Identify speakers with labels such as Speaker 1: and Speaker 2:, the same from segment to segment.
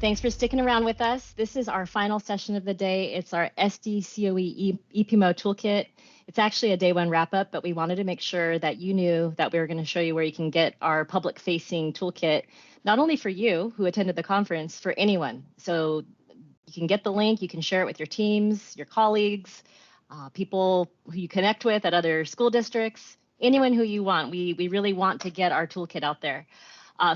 Speaker 1: Thanks for sticking around with us. This is our final session of the day. It's our SDCOE EPMO Toolkit. It's actually a day one wrap up, but we wanted to make sure that you knew that we were going to show you where you can get our public facing toolkit, not only for you who attended the conference, for anyone. So you can get the link, you can share it with your teams, your colleagues, people who you connect with at other school districts, anyone who you want. We really want to get our toolkit out there.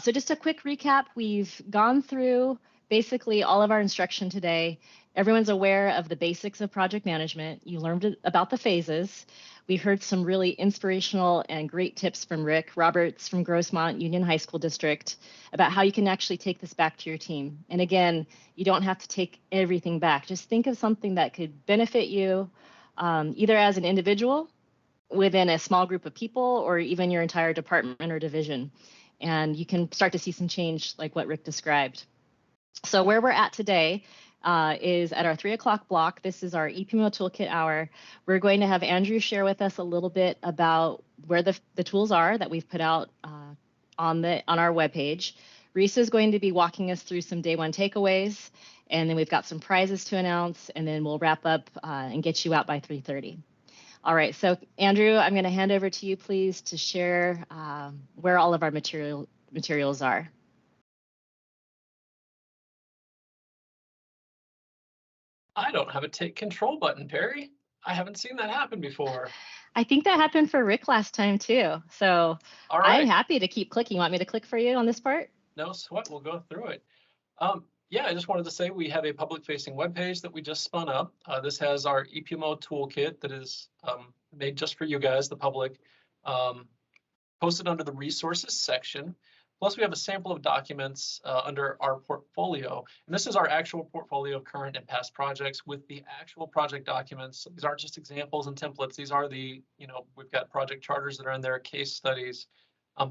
Speaker 1: So just a quick recap, we've gone through basically all of our instruction today. Everyone's aware of the basics of project management. You learned about the phases. We heard some really inspirational and great tips from Rick Roberts from Grossmont Union High School District about how you can actually take this back to your team. And again, you don't have to take everything back. Just think of something that could benefit you either as an individual, within a small group of people, or even your entire department or division. And you can start to see some change like what Rick described. So where we're at today is at our 3 o'clock block. This is our EPMO Toolkit hour. We're going to have Andrew share with us a little bit about where the tools are that we've put out on our webpage. Reese is going to be walking us through some day one takeaways, and then we've got some prizes to announce, and then we'll wrap up and get you out by 3:30. All right, so Andrew, I'm going to hand over to you, please, to share where all of our materials are.
Speaker 2: I don't have a take control button, Perry. I haven't seen that happen before.
Speaker 1: I think that happened for Rick last time too. So
Speaker 2: all right.
Speaker 1: I'm happy to keep clicking. Want me to click for you on this part?
Speaker 2: No sweat, we'll go through it. Yeah, I just wanted to say we have a public-facing webpage that we just spun up. This has our EPMO toolkit that is made just for you guys, the public, posted under the resources section. Plus, we have a sample of documents under our portfolio. And this is our actual portfolio of current and past projects with the actual project documents. These aren't just examples and templates. These are the, we've got project charters that are in there, case studies,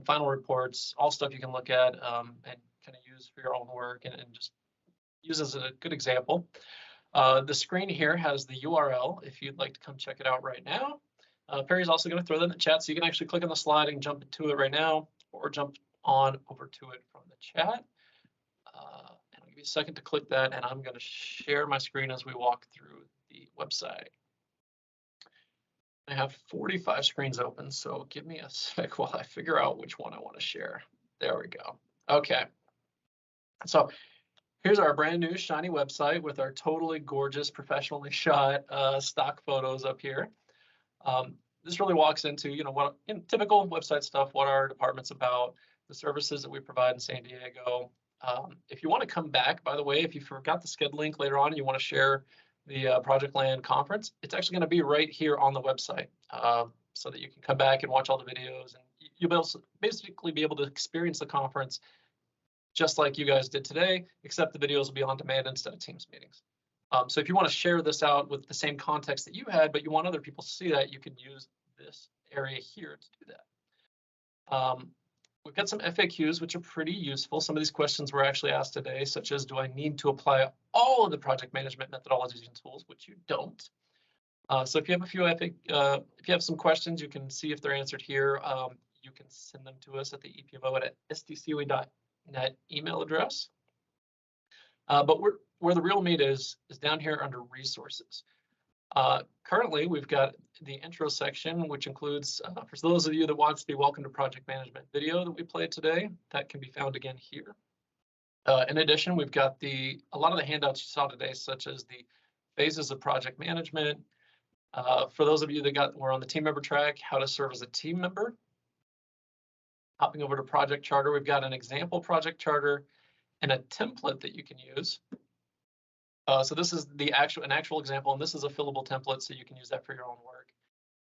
Speaker 2: final reports, all stuff you can look at and kind of use for your own work and just use as a good example. The screen here has the URL if you'd like to come check it out right now. Perry's also going to throw that in the chat, so you can actually click on the slide and jump into it right now, or jump on over to it from the chat. And I'll give you a second to click that, and I'm going to share my screen as we walk through the website. I have 45 screens open, so give me a sec while I figure out which one I want to share. There we go. Okay. So here's our brand new shiny website with our totally gorgeous, professionally shot stock photos up here. This really walks into, what in typical website stuff, what our department's about, the services that we provide in San Diego. If you want to come back, by the way, if you forgot the Sched link later on and you want to share the Project Land conference, it's actually going to be right here on the website so that you can come back and watch all the videos, and you'll basically be able to experience the conference just like you guys did today, except the videos will be on demand instead of Teams meetings. So if you want to share this out with the same context that you had, but you want other people to see that, you can use this area here to do that. We've got some FAQs, which are pretty useful. Some of these questions were actually asked today, such as, do I need to apply all of the project management methodologies and tools, which you don't. So if you have if you have some questions, you can see if they're answered here. You can send them to us at the EPMO@sdcoe.net email address. But where the real meat is down here under resources. Currently, we've got the intro section, which includes, for those of you that want to be welcome to project management video that we played today, that can be found again here. In addition, we've got a lot of the handouts you saw today, such as the phases of project management. For those of you that were on the team member track, how to serve as a team member. Hopping over to project charter, we've got an example project charter and a template that you can use. So this is an actual example, and this is a fillable template, so you can use that for your own work.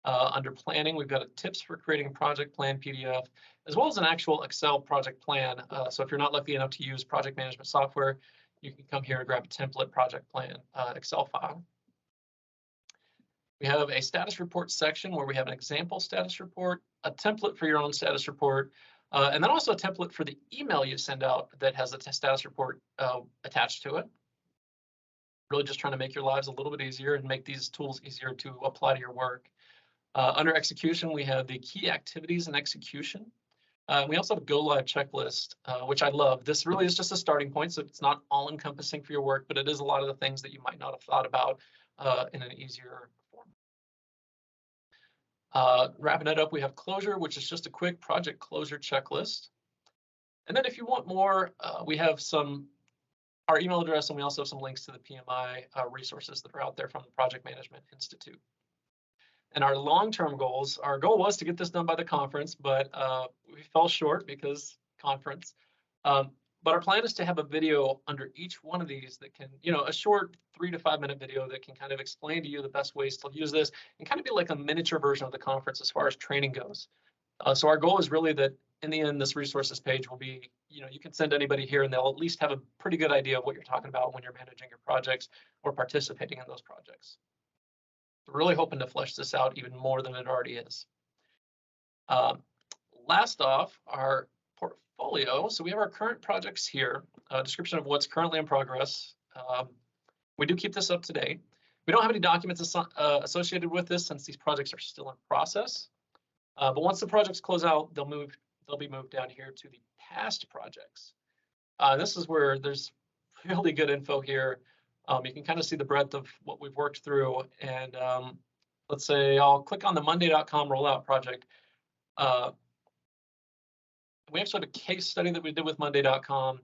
Speaker 2: Under planning, we've got a tips for creating a project plan PDF, as well as an actual Excel project plan. So if you're not lucky enough to use project management software, you can come here and grab a template project plan Excel file. We have a status report section where we have an example status report, a template for your own status report, and then also a template for the email you send out that has a status report attached to it. Really just trying to make your lives a little bit easier and make these tools easier to apply to your work. Under execution, we have the key activities and execution. We also have a go live checklist, which I love. This really is just a starting point, so it's not all encompassing for your work, but it is a lot of the things that you might not have thought about in an easier form. Wrapping it up, we have closure, which is just a quick project closure checklist. And then if you want more, we have our email address, and we also have some links to the PMI resources that are out there from the Project Management Institute. And our long-term goals, our goal was to get this done by the conference, but we fell short because conference. But our plan is to have a video under each one of these that can, a short 3 to 5 minute video that can kind of explain to you the best ways to use this and kind of be like a miniature version of the conference as far as training goes. So our goal is really that in the end, this resources page will be, you can send anybody here and they'll at least have a pretty good idea of what you're talking about when you're managing your projects or participating in those projects. We're really hoping to flesh this out even more than it already is. Last off, our portfolio. So we have our current projects here, a description of what's currently in progress. We do keep this up to date. We don't have any documents associated with this since these projects are still in process. But once the projects close out, they'll be moved down here to the past projects. This is where there's really good info here. You can kind of see the breadth of what we've worked through. And let's say I'll click on the Monday.com rollout project. We actually have a case study that we did with Monday.com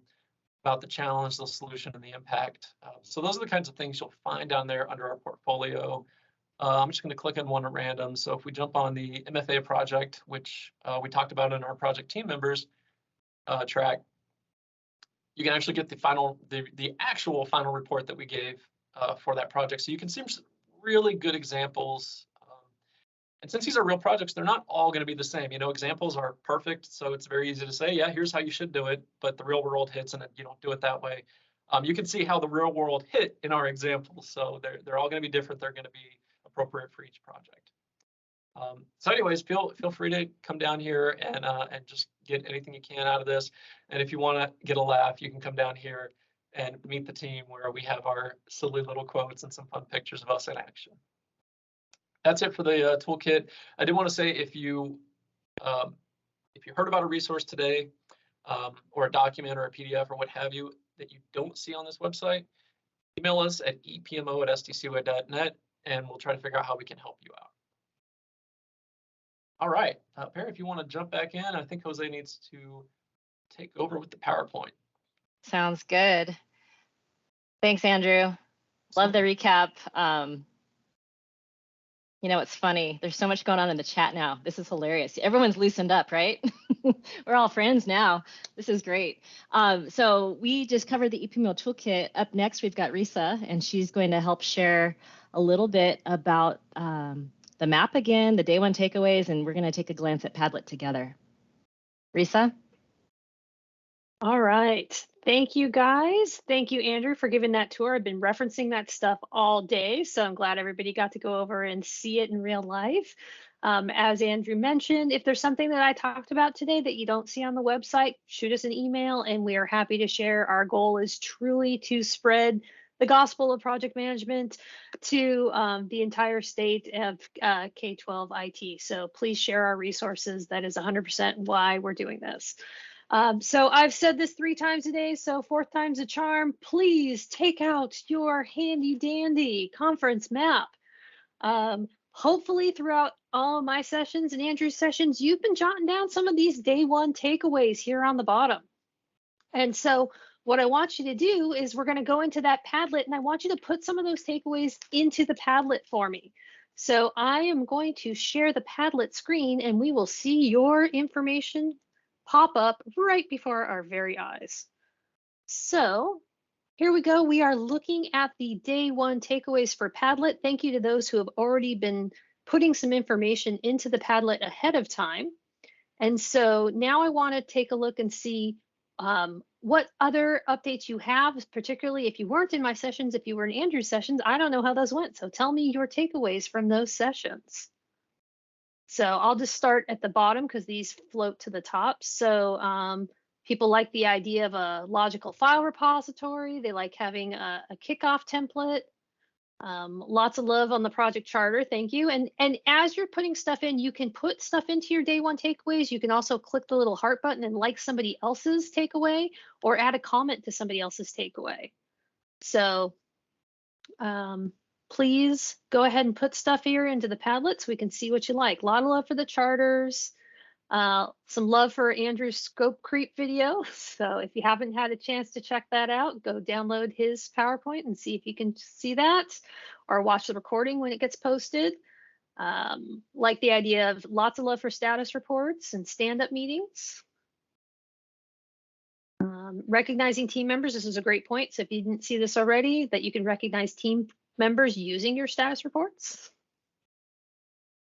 Speaker 2: about the challenge, the solution, and the impact. So those are the kinds of things you'll find down there under our portfolio. I'm just going to click on one at random. So if we jump on the MFA project, which we talked about in our project team members track, you can actually get the actual final report that we gave for that project. So you can see some really good examples. And since these are real projects, they're not all going to be the same. Examples are perfect, so it's very easy to say, yeah, here's how you should do it, but the real world hits and you don't do it that way. You can see how the real world hit in our examples. So they're all going to be different. They're going to be appropriate for each project. So anyways, feel free to come down here and just get anything you can out of this. And if you want to get a laugh, you can come down here and meet the team where we have our silly little quotes and some fun pictures of us in action. That's it for the toolkit. I did want to say if you heard about a resource today or a document or a PDF or what have you that you don't see on this website, email us at epmo@sdcoe.net and we'll try to figure out how we can help you out. All right, Perry, if you want to jump back in, I think Jose needs to take over with the PowerPoint.
Speaker 1: Sounds good. Thanks, Andrew. Love the recap. It's funny. There's so much going on in the chat now. This is hilarious. Everyone's loosened up, right? We're all friends now. This is great. So we just covered the EPMO toolkit. Up next, we've got Risa, and she's going to help share a little bit about the map again, the day one takeaways, and we're going to take a glance at Padlet together. Risa?
Speaker 3: All right. Thank you, guys. Thank you, Andrew, for giving that tour. I've been referencing that stuff all day, so I'm glad everybody got to go over and see it in real life. As Andrew mentioned, if there's something that I talked about today that you don't see on the website, shoot us an email and we are happy to share. Our goal is truly to spread the gospel of project management to the entire state of K-12 IT. So please share our resources. That is 100% why we're doing this. So I've said this 3 times a day, so 4th time's a charm. Please take out your handy dandy conference map. Hopefully throughout all of my sessions and Andrew's sessions, you've been jotting down some of these day one takeaways here on the bottom. And so what I want you to do is we're going to go into that Padlet and I want you to put some of those takeaways into the Padlet for me. So I am going to share the Padlet screen and we will see your information pop up right before our very eyes. So here we go. We are looking at the day one takeaways for Padlet. Thank you to those who have already been putting some information into the Padlet ahead of time. And so now I want to take a look and see what other updates you have, particularly if you weren't in my sessions, if you were in Andrew's sessions. I don't know how those went. So tell me your takeaways from those sessions. So I'll just start at the bottom because these float to the top. So people like the idea of a logical file repository. They like having a kickoff template. Lots of love on the project charter. Thank you. And as you're putting stuff in, you can put stuff into your day one takeaways. You can also click the little heart button and like somebody else's takeaway or add a comment to somebody else's takeaway. So please go ahead and put stuff here into the Padlet so we can see what you like. A lot of love for the charters. Some love for Andrew's scope creep video. So if you haven't had a chance to check that out, go download his PowerPoint and see if you can see that, or watch the recording when it gets posted. Like the idea of lots of love for status reports and stand-up meetings. Recognizing team members, this is a great point. So if you didn't see this already, that you can recognize team members using your status reports.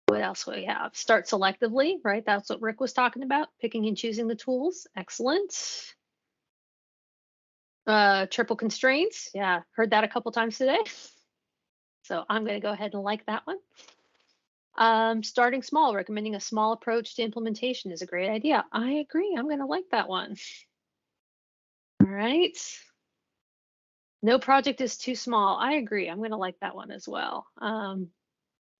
Speaker 3: What else do we have? Start selectively, right? That's what Rick was talking about, picking and choosing the tools. Excellent. Triple constraints. Yeah, heard that a couple times today. So I'm going to go ahead and like that one. Starting small, recommending a small approach to implementation is a great idea. I agree. I'm going to like that one. All right. No project is too small. I agree. I'm going to like that one as well.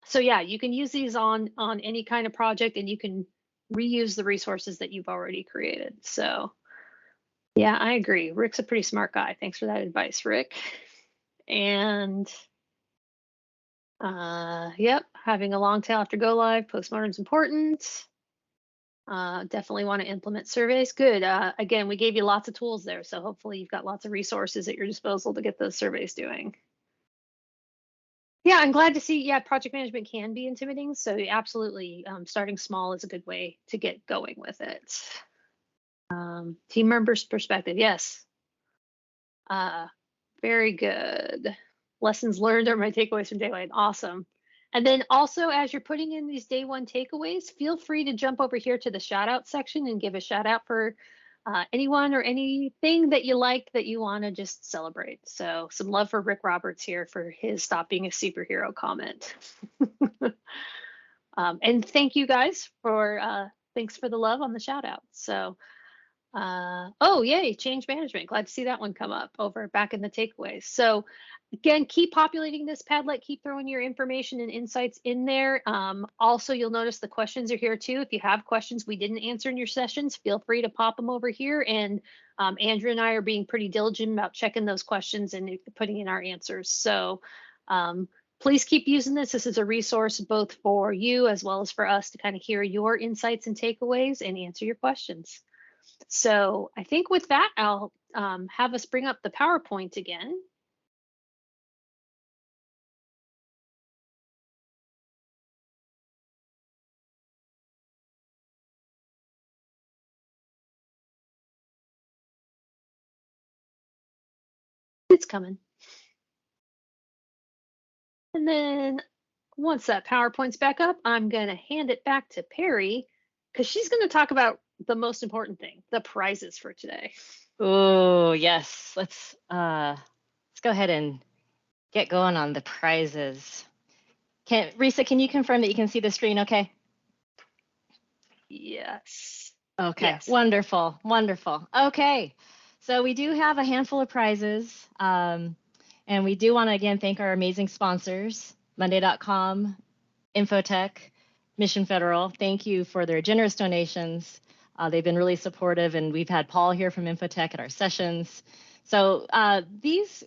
Speaker 3: So yeah, you can use these on any kind of project, and you can reuse the resources that you've already created. So yeah, I agree. Rick's a pretty smart guy. Thanks for that advice, Rick. And yep, having a long tail after go live, postmortem's important. Definitely want to implement surveys. Good. Again, we gave you lots of tools there, so hopefully you've got lots of resources at your disposal to get those surveys doing. Yeah, I'm glad to see, yeah, project management can be intimidating. So absolutely, starting small is a good way to get going with it. Team members' perspective, yes. Very good. Lessons learned are my takeaways from day one. Awesome. And then also, as you're putting in these day one takeaways, feel free to jump over here to the shout out section and give a shout out for anyone or anything that you like that you want to just celebrate. So some love for Rick Roberts here for his stop being a superhero comment. And thank you guys for, thanks for the love on the shout out. So, oh, yay, change management. Glad to see that one come up over back in the takeaways. So again, keep populating this Padlet, keep throwing your information and insights in there. Also, you'll notice the questions are here too. If you have questions we didn't answer in your sessions, feel free to pop them over here. And Andrew and I are being pretty diligent about checking those questions and putting in our answers. So please keep using this. This is a resource both for you as well as for us to kind of hear your insights and takeaways and answer your questions. So I think with that, I'll have us bring up the PowerPoint again. It's coming. And then once that PowerPoint's back up, I'm going to hand it back to Perry because she's going to talk about the most important thing, the prizes for today.
Speaker 1: Oh, yes. Let's go ahead and get going on the prizes. Risa, can you confirm that you can see the screen okay?
Speaker 3: Yes.
Speaker 1: Okay,
Speaker 3: yes.
Speaker 1: Wonderful, wonderful. Okay, so we do have a handful of prizes. And we do want to, again, thank our amazing sponsors, Monday.com, Infotech, Mission Federal. Thank you for their generous donations. They've been really supportive, and we've had Paul here from Infotech at our sessions. So these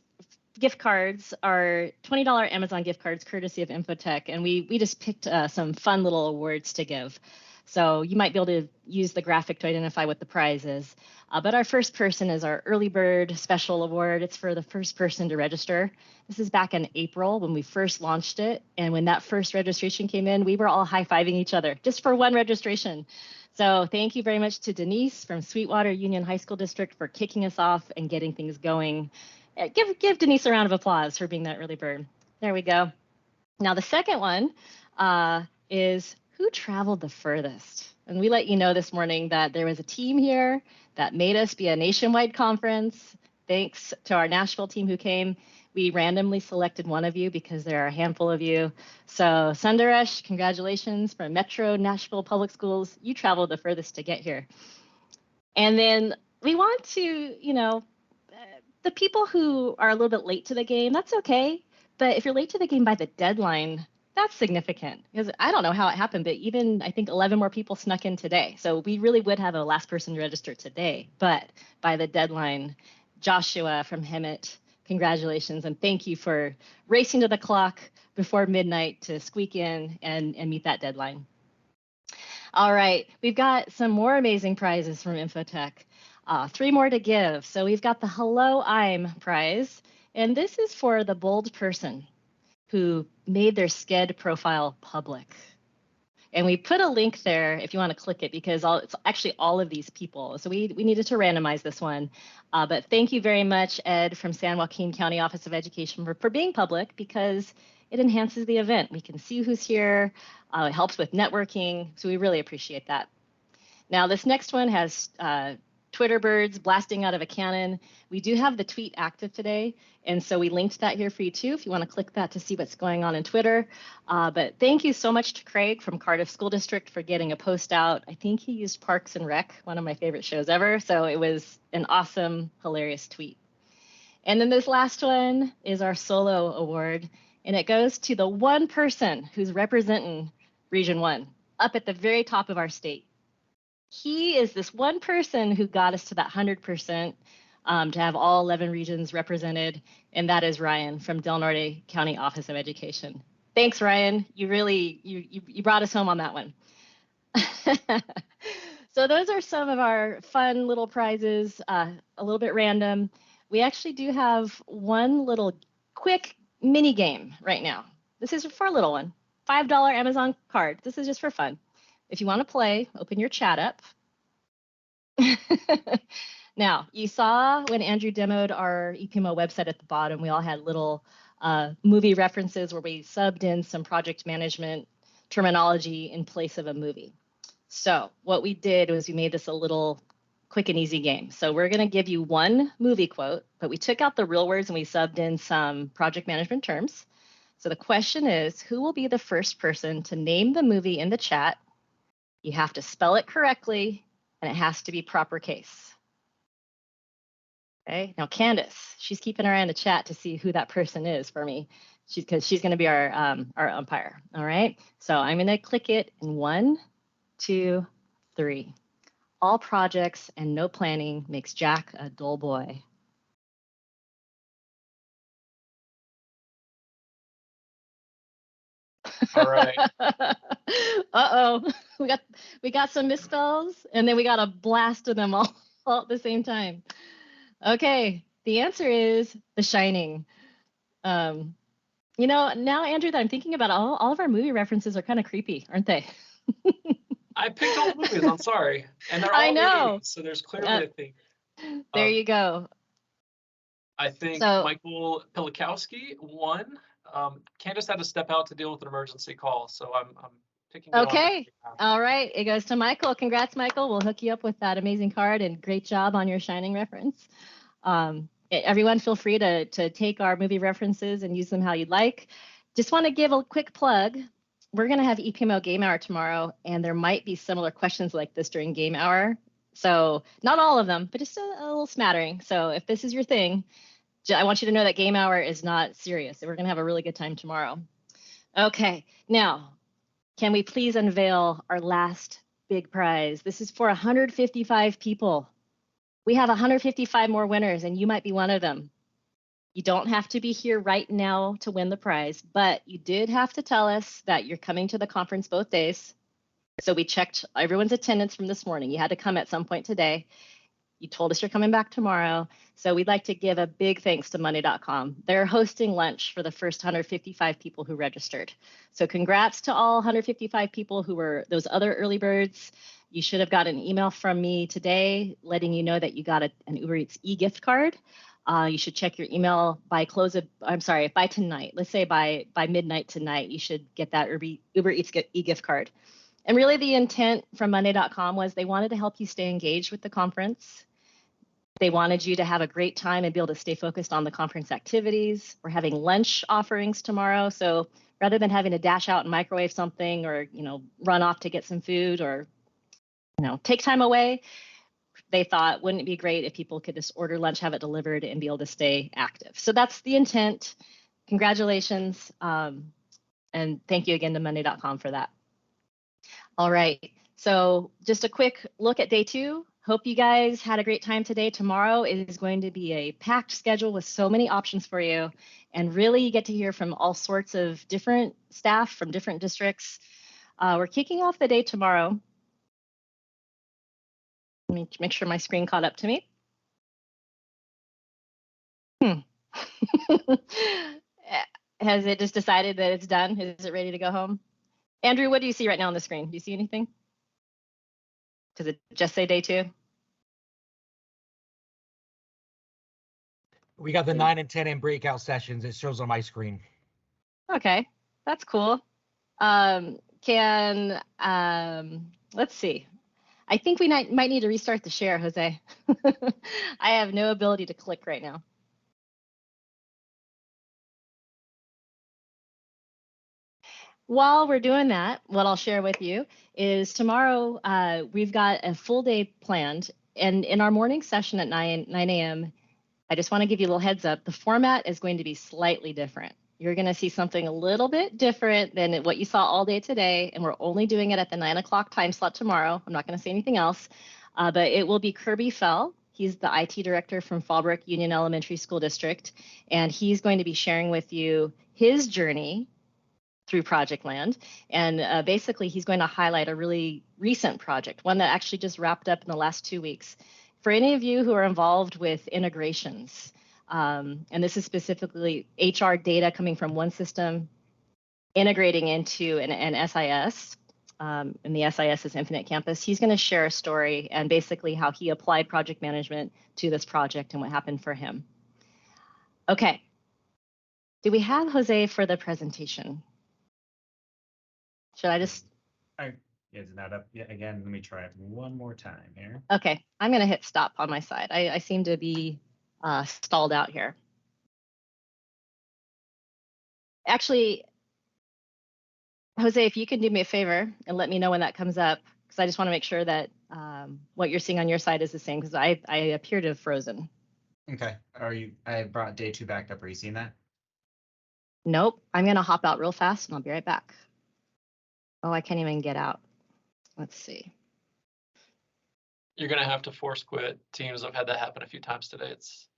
Speaker 1: gift cards are $20 Amazon gift cards, courtesy of Infotech, and we just picked some fun little awards to give. So you might be able to use the graphic to identify what the prize is. But our first person is our Early Bird Special Award. It's for the first person to register. This is back in April when we first launched it. And when that first registration came in, we were all high-fiving each other just for one registration. So thank you very much to Denise from Sweetwater Union High School District for kicking us off and getting things going. Give Denise a round of applause for being that early bird. There we go. Now the second one is who traveled the furthest? And we let you know this morning that there was a team here that made us be a nationwide conference. Thanks to our Nashville team who came. We randomly selected one of you because there are a handful of you. So Sundaresh, congratulations from Metro Nashville Public Schools. You traveled the furthest to get here. And then we want to, the people who are a little bit late to the game, that's okay. But if you're late to the game by the deadline, that's significant because I don't know how it happened, but even I think 11 more people snuck in today. So we really would have a last person register today, but by the deadline, Joshua from Hemet, congratulations and thank you for racing to the clock before midnight to squeak in and meet that deadline. All right, we've got some more amazing prizes from Infotech. 3 more to give. So we've got the Hello I'm prize, and this is for the bold person who made their SCED profile public. And we put a link there if you want to click it because it's actually all of these people. So we needed to randomize this one. But thank you very much, Ed from San Joaquin County Office of Education for being public because it enhances the event. We can see who's here. It helps with networking. So we really appreciate that. Now this next one has Twitter birds blasting out of a cannon. We do have the tweet active today, and so we linked that here for you too if you want to click that to see what's going on in Twitter. But thank you so much to Craig from Cardiff School District for getting a post out. I think he used Parks and Rec, one of my favorite shows ever, so it was an awesome, hilarious tweet. And then this last one is our solo award, and it goes to the one person who's representing Region 1 up at the very top of our state. He is this one person who got us to that 100% to have all 11 regions represented, and that is Ryan from Del Norte County Office of Education. Thanks, Ryan. You really you brought us home on that one. So those are some of our fun little prizes, a little bit random. We actually do have one little quick mini game right now. This is for a little one, $5 Amazon card. This is just for fun. If you want to play, open your chat up. Now, you saw when Andrew demoed our EPMO website at the bottom, we all had little movie references where we subbed in some project management terminology in place of a movie. So what we did was we made this a little quick and easy game. So we're going to give you one movie quote, but we took out the real words and we subbed in some project management terms. So the question is, who will be the first person to name the movie in the chat? You have to spell it correctly, and it has to be proper case. Okay, now Candace, she's keeping her eye on the chat to see who that person is for me, because she's going to be our umpire. All right, so I'm going to click it in 1, 2, 3. All projects and no planning makes Jack a dull boy.
Speaker 2: All right.
Speaker 1: Uh-oh, we got some misspells, and then we got a blast of them all at the same time. Okay, the answer is The Shining. You know, now, Andrew, that I'm thinking about all of our movie references are kind of creepy, aren't they?
Speaker 2: I picked all the movies, I'm sorry. And they're all
Speaker 1: I know.
Speaker 2: movies, so there's clearly a theme.
Speaker 1: There you go.
Speaker 2: I think
Speaker 1: So,
Speaker 2: Michael Pilikowski won. Candace had to step out to deal with an emergency call, so I'm picking it
Speaker 1: okay.
Speaker 2: on.
Speaker 1: All right. It goes to Michael. Congrats, Michael. We'll hook you up with that amazing card, and great job on your Shining reference. Everyone feel free to take our movie references and use them how you'd like. Just want to give a quick plug. We're going to have EPMO Game Hour tomorrow, and there might be similar questions like this during Game Hour. So not all of them, but just a little smattering. So if this is your thing, I want you to know that Game Hour is not serious. We're going to have a really good time tomorrow. Okay, now, can we please unveil our last big prize? This is for 155 people. We have 155 more winners, and you might be one of them. You don't have to be here right now to win the prize, but you did have to tell us that you're coming to the conference both days. So we checked everyone's attendance from this morning. You had to come at some point today. You told us you're coming back tomorrow. So we'd like to give a big thanks to Monday.com. They're hosting lunch for the first 155 people who registered. So congrats to all 155 people who were those other early birds. You should have got an email from me today letting you know that you got an Uber Eats e-gift card. You should check your email by by tonight. Let's say by midnight tonight, you should get that Uber Eats e-gift card. And really the intent from Monday.com was they wanted to help you stay engaged with the conference. They wanted you to have a great time and be able to stay focused on the conference activities. We're having lunch offerings tomorrow. So rather than having to dash out and microwave something or, run off to get some food or, take time away, they thought, wouldn't it be great if people could just order lunch, have it delivered, and be able to stay active? So that's the intent. congratulations. And thank you again to Monday.com for that. All right, so just a quick look at day 2. Hope you guys had a great time today. Tomorrow is going to be a packed schedule with so many options for you. And really you get to hear from all sorts of different staff from different districts. We're kicking off the day tomorrow. Let me make sure my screen caught up to me. Has it just decided that it's done? Is it ready to go home? Andrew, what do you see right now on the screen? Do you see anything? Does it just say day 2?
Speaker 4: We got the 9 and 10 in breakout sessions. It shows on my screen.
Speaker 1: Okay, that's cool. Let's see. I think we might need to restart the share, Jose. I have no ability to click right now. While we're doing that, what I'll share with you is tomorrow we've got a full day planned. And in our morning session at 9 a.m., I just want to give you a little heads up. The format is going to be slightly different. You're going to see something a little bit different than what you saw all day today. And we're only doing it at the 9 o'clock time slot tomorrow. I'm not going to say anything else, but it will be Kirby Fell. He's the IT director from Fallbrook Union Elementary School District. And he's going to be sharing with you his journey through Project Land. And basically, he's going to highlight a really recent project, one that actually just wrapped up in the last 2 weeks. For any of you who are involved with integrations, and this is specifically HR data coming from one system, integrating into an SIS, and the SIS is Infinite Campus, he's going to share a story and basically how he applied project management to this project and what happened for him. Okay. Do we have Jose for the presentation? Should I just?
Speaker 5: It's not up yet. Again, let me try it one more time here.
Speaker 1: Okay, I'm going to hit stop on my side. I seem to be stalled out here. Actually, Jose, if you can do me a favor and let me know when that comes up, because I just want to make sure that what you're seeing on your side is the same, because I appear to have frozen.
Speaker 5: Okay. I brought day 2 back up. Are you seeing that?
Speaker 1: Nope. I'm going to hop out real fast and I'll be right back. Oh, I can't even get out. Let's see.
Speaker 2: You're going to have to force quit Teams. I've had that happen a few times today. It's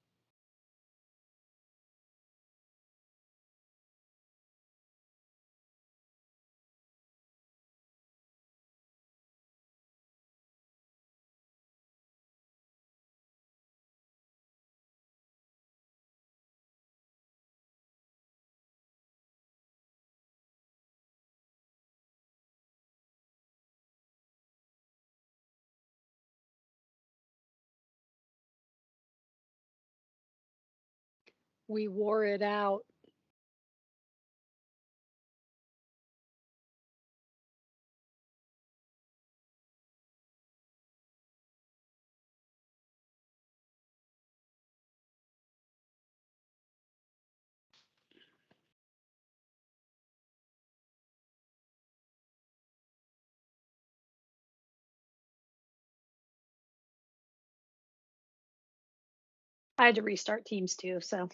Speaker 3: We wore it out. I had to restart Teams too, so.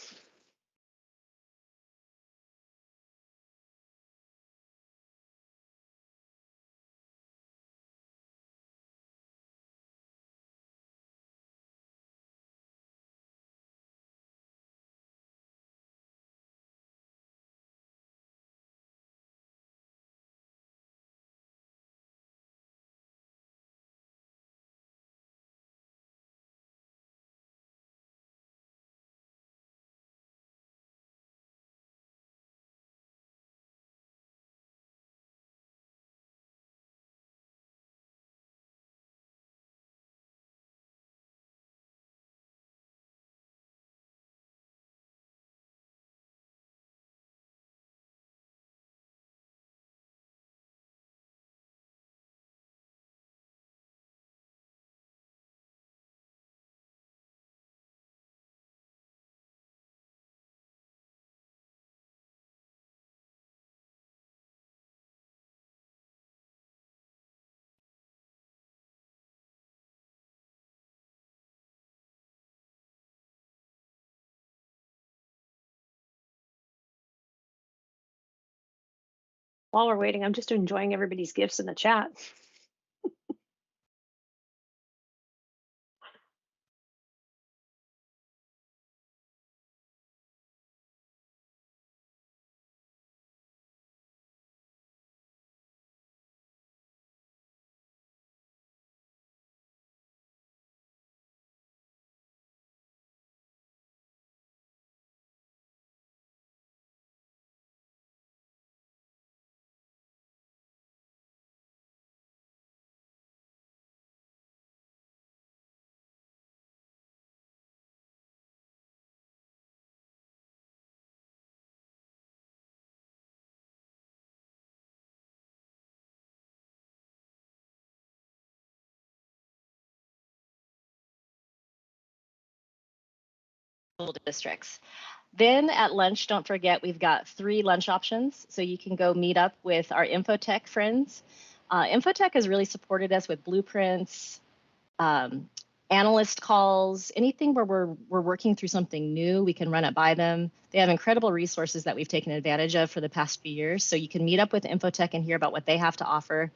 Speaker 3: While we're waiting, I'm just enjoying everybody's gifts in the chat.
Speaker 1: Districts. Then at lunch, don't forget, we've got 3 lunch options. So you can go meet up with our Infotech friends. Infotech has really supported us with blueprints, analyst calls, anything where we're working through something new, we can run it by them. They have incredible resources that we've taken advantage of for the past few years. So you can meet up with Infotech and hear about what they have to offer.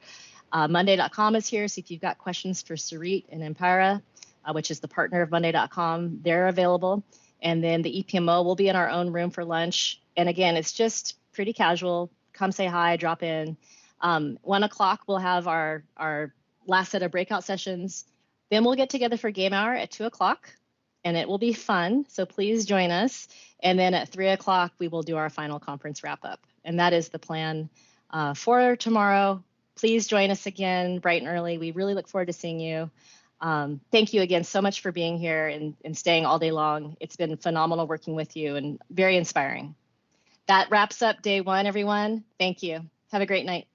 Speaker 1: Monday.com is here. So if you've got questions for Sarit and Empira, which is the partner of Monday.com, they're available. And then the EPMO will be in our own room for lunch. And again, it's just pretty casual. Come say hi, drop in. 1 o'clock, we'll have our last set of breakout sessions. Then we'll get together for game hour at 2 o'clock, and it will be fun. So please join us. And then at 3 o'clock, we will do our final conference wrap up. And that is the plan for tomorrow. Please join us again bright and early. We really look forward to seeing you. Thank you again so much for being here and staying all day long. It's been phenomenal working with you and very inspiring. That wraps up day 1, everyone. Thank you. Have a great night.